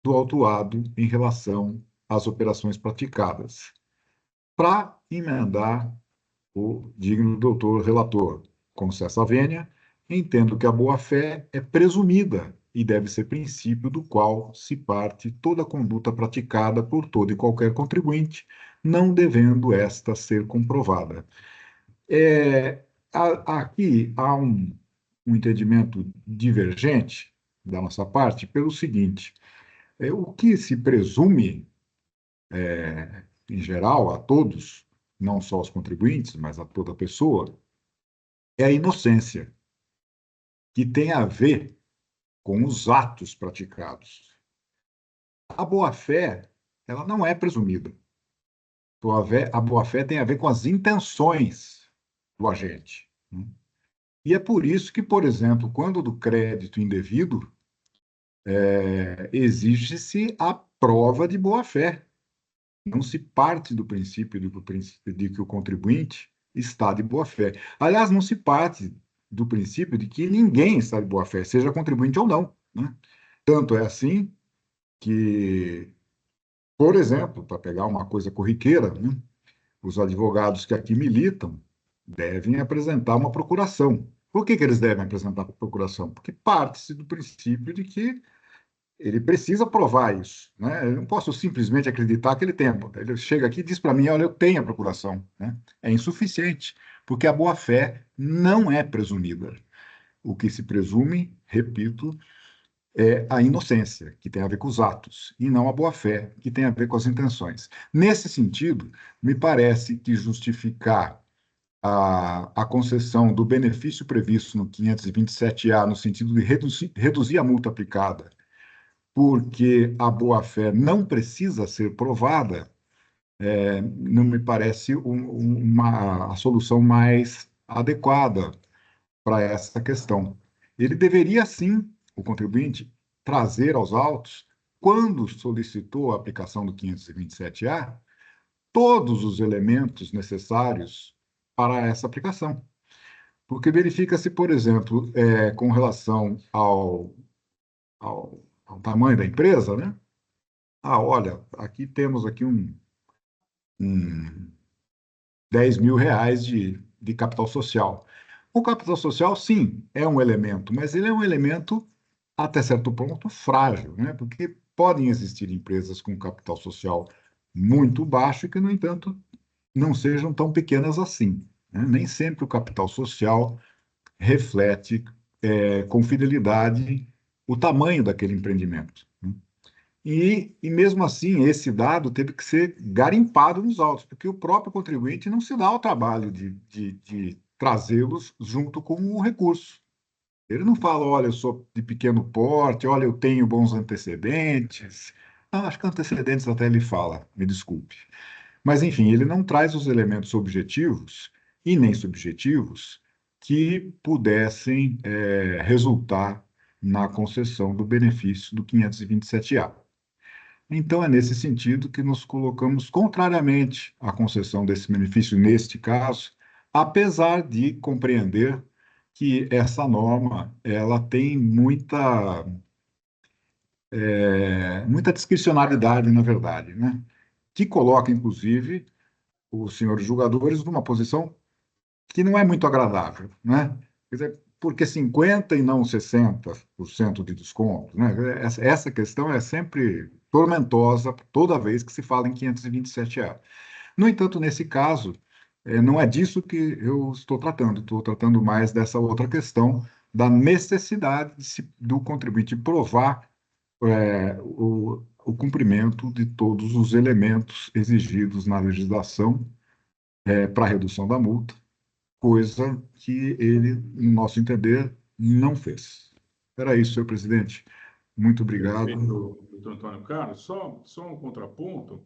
S1: do autuado em relação às operações praticadas. Para emendar o digno doutor relator, concessa vênia, entendo que a boa-fé é presumida e deve ser princípio do qual se parte toda conduta praticada por todo e qualquer contribuinte, não devendo esta ser comprovada. Aqui há um entendimento divergente da nossa parte pelo seguinte: o que se presume, em geral, a todos, não só aos contribuintes, mas a toda pessoa, é a inocência, que tem a ver com os atos praticados. A boa-fé, ela não é presumida. A boa-fé tem a ver com as intenções do agente, né? E é por isso que, por exemplo, quando do crédito indevido, exige-se a prova de boa-fé. Não se parte do princípio de que o contribuinte está de boa-fé. Aliás, não se parte do princípio de que ninguém está de boa-fé, seja contribuinte ou não, né? Tanto é assim que, por exemplo, para pegar uma coisa corriqueira, né, os advogados que aqui militam devem apresentar uma procuração. Por que eles devem apresentar a procuração? Porque parte-se do princípio de que ele precisa provar isso, né? Eu não posso simplesmente acreditar que ele tem. Ele chega aqui e diz para mim, olha, eu tenho a procuração, né? É insuficiente, porque a boa-fé não é presumida. O que se presume, repito, é a inocência, que tem a ver com os atos, e não a boa-fé, que tem a ver com as intenções. Nesse sentido, me parece que justificar a concessão do benefício previsto no 527-A, no sentido de reduzir a multa aplicada, porque a boa-fé não precisa ser provada, não me parece a solução mais adequada para essa questão. Ele deveria, sim, o contribuinte, trazer aos autos, quando solicitou a aplicação do 527-A, todos os elementos necessários para essa aplicação. Porque verifica-se, por exemplo, com relação ao tamanho da empresa, né? Ah, olha, aqui temos aqui um 10 mil reais de capital social. O capital social, sim, é um elemento, mas ele é um elemento, até certo ponto, frágil, né? Porque podem existir empresas com capital social muito baixo e que, no entanto, não sejam tão pequenas assim, né? Nem sempre o capital social reflete, com fidelidade o tamanho daquele empreendimento, né? E mesmo assim, esse dado teve que ser garimpado nos autos, porque o próprio contribuinte não se dá ao trabalho de trazê-los junto com o recurso. Ele não fala, olha, eu sou de pequeno porte, olha, eu tenho bons antecedentes. Ah, acho que antecedentes até ele fala, me desculpe. Mas, enfim, ele não traz os elementos objetivos e nem subjetivos que pudessem, resultar na concessão do benefício do 527-A. Então, é nesse sentido que nos colocamos contrariamente à concessão desse benefício neste caso, apesar de compreender que essa norma ela tem muita discricionariedade, na verdade, né? Que coloca, inclusive, os senhores julgadores numa posição que não é muito agradável, né? Quer dizer, porque 50% e não 60% de desconto, né? Essa questão é sempre tormentosa toda vez que se fala em 527-A. No entanto, nesse caso, não é disso que eu estou tratando mais dessa outra questão da necessidade do contribuinte provar, o cumprimento de todos os elementos exigidos na legislação, para a redução da multa, coisa que ele, no nosso entender, não fez. Era isso, senhor presidente. Muito obrigado.
S2: Perfeito, doutor Antônio Carlos. Só um contraponto.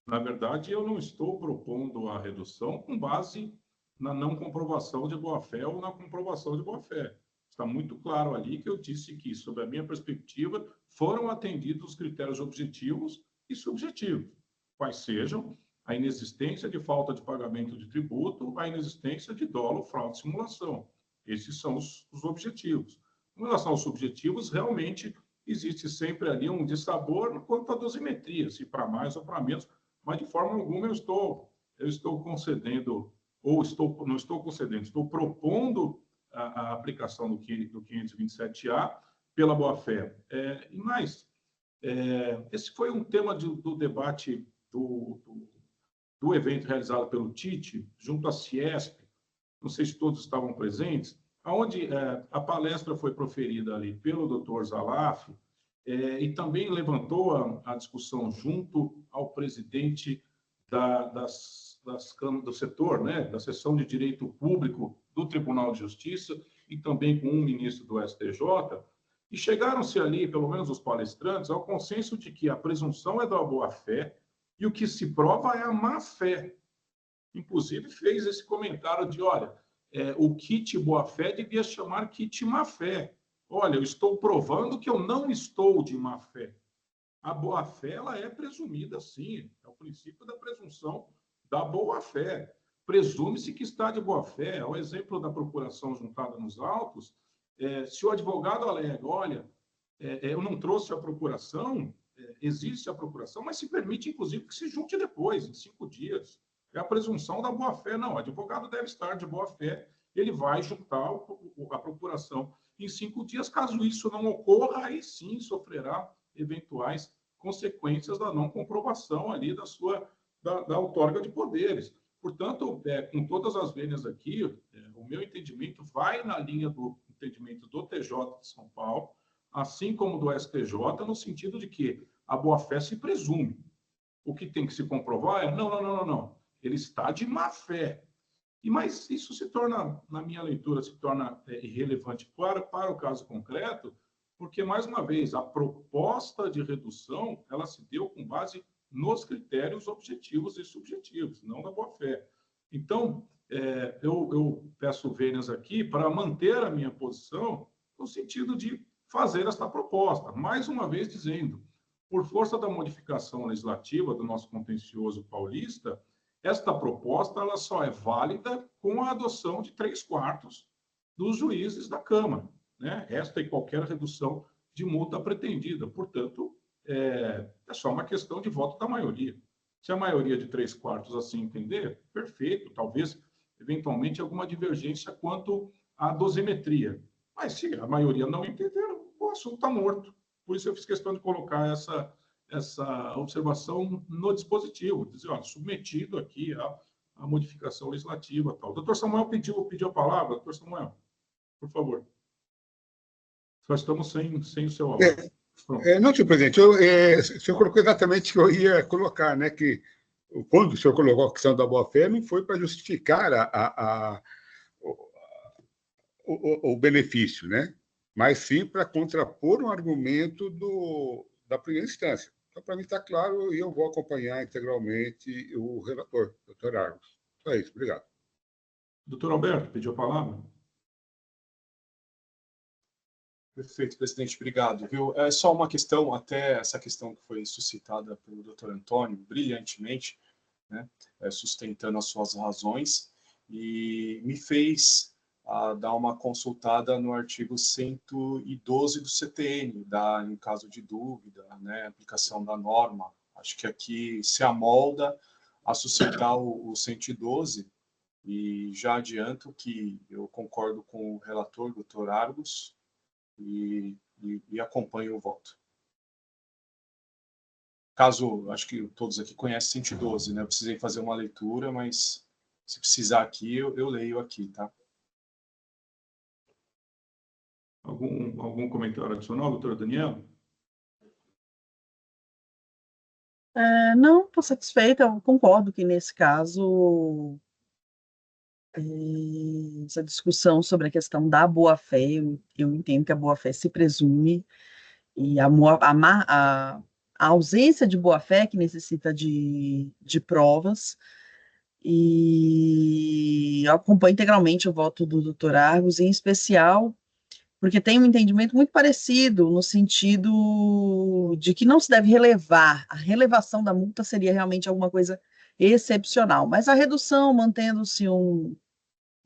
S2: Na verdade, eu não estou propondo a redução com base na não comprovação de boa-fé ou na comprovação de boa-fé. Está muito claro ali que eu disse que, sob a minha perspectiva, foram atendidos os critérios objetivos e subjetivos, quais sejam a inexistência de falta de pagamento de tributo, a inexistência de dolo, fraude e simulação. Esses são os objetivos. Com relação aos subjetivos, realmente existe sempre ali um dissabor quanto à dosimetria, se para mais ou para menos, mas de forma alguma eu estou concedendo, não estou concedendo, estou propondo a aplicação do 527A pela boa-fé. E mais, esse foi um tema do debate do evento realizado pelo TIT, junto à Ciesp, não sei se todos estavam presentes, onde a palestra foi proferida ali pelo Dr. Zalaf, e também levantou a discussão junto ao presidente do setor, né, da seção de Direito Público do Tribunal de Justiça, e também com um ministro do STJ, e chegaram-se ali, pelo menos os palestrantes, ao consenso de que a presunção é da boa-fé e o que se prova é a má-fé. Inclusive, fez esse comentário de, olha, o kit boa-fé devia chamar kit má-fé. Olha, eu estou provando que eu não estou de má-fé. A boa-fé, ela é presumida, sim. É o princípio da presunção da boa-fé. Presume-se que está de boa-fé. O exemplo da procuração juntada nos autos, se o advogado alega, olha, eu não trouxe a procuração, existe a procuração, mas se permite, inclusive, que se junte depois, em 5 dias. É a presunção da boa-fé. Não, o advogado deve estar de boa-fé, ele vai juntar a procuração em 5 dias. Caso isso não ocorra, aí sim sofrerá eventuais consequências da não comprovação ali da outorga de poderes. Portanto, com todas as vênias aqui, o meu entendimento vai na linha do entendimento do TJ de São Paulo, assim como do STJ, no sentido de que a boa-fé se presume. O que tem que se comprovar é, não. Ele está de má-fé. Mas isso se torna, na minha leitura, se torna irrelevante para o caso concreto, porque, mais uma vez, a proposta de redução, ela se deu com base nos critérios objetivos e subjetivos, não da boa-fé. Então, eu peço vênias aqui para manter a minha posição no sentido de fazer esta proposta. Mais uma vez dizendo, por força da modificação legislativa do nosso contencioso paulista, esta proposta ela só é válida com a adoção de 3/4 dos juízes da Câmara, né? Esta e qualquer redução de multa pretendida. Portanto, é só uma questão de voto da maioria. Se a maioria de 3/4 assim entender, perfeito. Talvez, eventualmente, alguma divergência quanto à dosimetria. Mas se a maioria não entender, o assunto está morto. Por isso eu fiz questão de colocar essa observação no dispositivo, dizer, olha, submetido aqui à modificação legislativa. Tal. O doutor Samuel pediu a palavra. Doutor Samuel, por favor. Só estamos sem o seu áudio.
S3: Não, senhor presidente, o senhor colocou exatamente o que eu ia colocar, né, que quando o senhor colocou a questão da boa-fé, não foi para justificar o benefício, né, mas sim para contrapor um argumento da primeira instância. Então, para mim está claro e eu vou acompanhar integralmente o relator, doutor Argos. Só isso, obrigado.
S2: Doutor Alberto, pediu a palavra?
S5: Perfeito, presidente, obrigado. Viu? É só uma questão, até essa questão que foi suscitada pelo doutor Antônio, brilhantemente, né, sustentando as suas razões, e me fez dar uma consultada no artigo 112 do CTN, em caso de dúvida, né, aplicação da norma. Acho que aqui se amolda a suscitar o 112, e já adianto que eu concordo com o relator, doutor Argos, e acompanho o voto. Caso, acho que todos aqui conhecem 112, né? Eu precisei fazer uma leitura, mas se precisar aqui, eu leio aqui, tá?
S2: Algum comentário adicional, doutora Daniela?
S6: Não, estou satisfeita. Eu concordo que, nesse caso, essa discussão sobre a questão da boa-fé, eu entendo que a boa-fé se presume, e a ausência de boa-fé que necessita de provas, e eu acompanho integralmente o voto do doutor Argos, em especial porque tem um entendimento muito parecido, no sentido de que não se deve relevar, a relevação da multa seria realmente alguma coisa excepcional. Mas a redução, mantendo-se um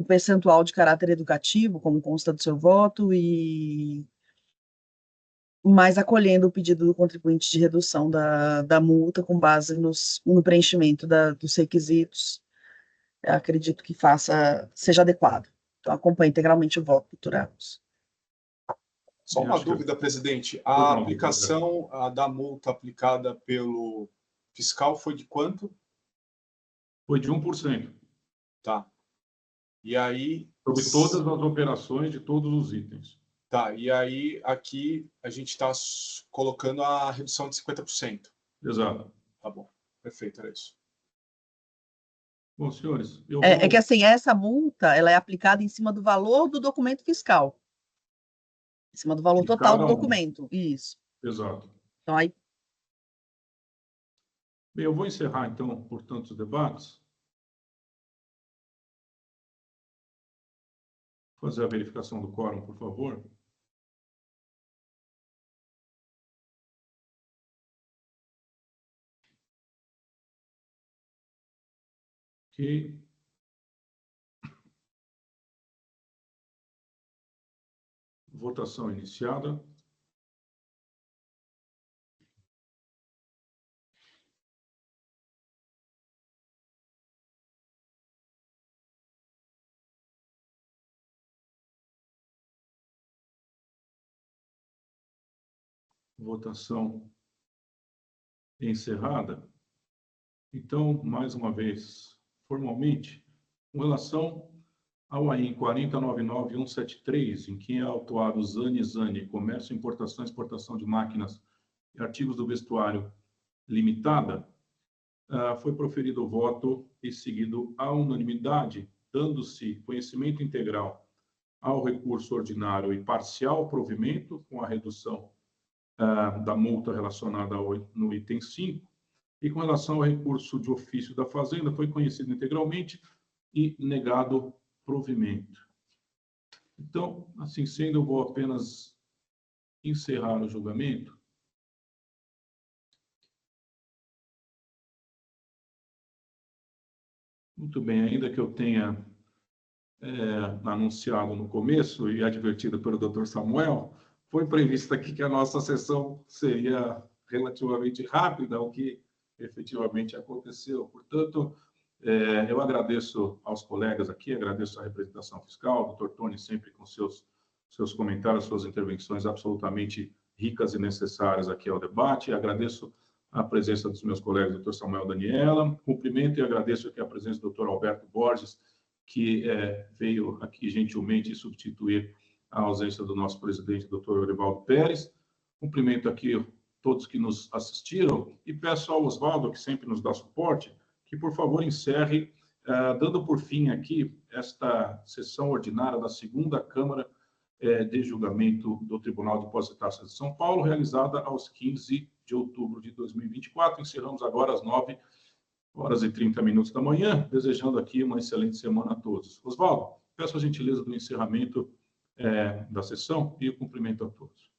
S6: percentual de caráter educativo, como consta do seu voto, mas acolhendo o pedido do contribuinte de redução da multa com base no preenchimento dos requisitos, eu acredito que seja adequado. Então, acompanhe integralmente o voto, doutor Ramos.
S5: Só uma dúvida, presidente. A aplicação da multa aplicada pelo fiscal foi de quanto?
S2: Foi de 1%.
S5: Tá. E aí...
S2: Sobre todas as operações de todos os itens.
S5: Tá, e aí aqui a gente está colocando a redução de 50%.
S2: Exato.
S5: Tá bom, perfeito, era isso.
S2: Bom, senhores...
S6: É que assim, essa multa ela é aplicada em cima do valor do documento fiscal. Em cima do valor total do documento. Isso.
S2: Exato.
S6: Então, aí...
S2: Bem, eu vou encerrar, então, portanto, os debates. Fazer a verificação do quórum, por favor. Ok. Votação iniciada. Votação encerrada. Então, mais uma vez, formalmente, com relação ao AIN 4099173, em que é autuado Zani, Comércio, Importação e Exportação de Máquinas e Artigos do Vestuário Limitada, foi proferido o voto e seguido a unanimidade, dando-se conhecimento integral ao recurso ordinário e parcial provimento, com a redução da multa relacionada no item 5, e com relação ao recurso de ofício da Fazenda, foi conhecido integralmente e negado provimento. Então, assim sendo, eu vou apenas encerrar o julgamento. Muito bem, ainda que eu tenha anunciado no começo e advertido pelo Dr. Samuel, foi previsto aqui que a nossa sessão seria relativamente rápida, o que efetivamente aconteceu. Portanto, eu agradeço aos colegas aqui, agradeço à representação fiscal, o Dr. Tony sempre com seus comentários, suas intervenções absolutamente ricas e necessárias aqui ao debate. Agradeço a presença dos meus colegas, Dr. Samuel Daniela. Cumprimento e agradeço aqui a presença do Dr. Alberto Borges, que veio aqui gentilmente substituir a ausência do nosso presidente, Dr. Eurivaldo Pérez. Cumprimento aqui todos que nos assistiram e peço ao Oswaldo, que sempre nos dá suporte, que, por favor, encerre, dando por fim aqui esta sessão ordinária da segunda Câmara de Julgamento do Tribunal de Impostos e Taxas de São Paulo, realizada aos 15 de outubro de 2024. Encerramos agora às 9h30 da manhã, desejando aqui uma excelente semana a todos. Oswaldo, peço a gentileza do encerramento da sessão e o cumprimento a todos.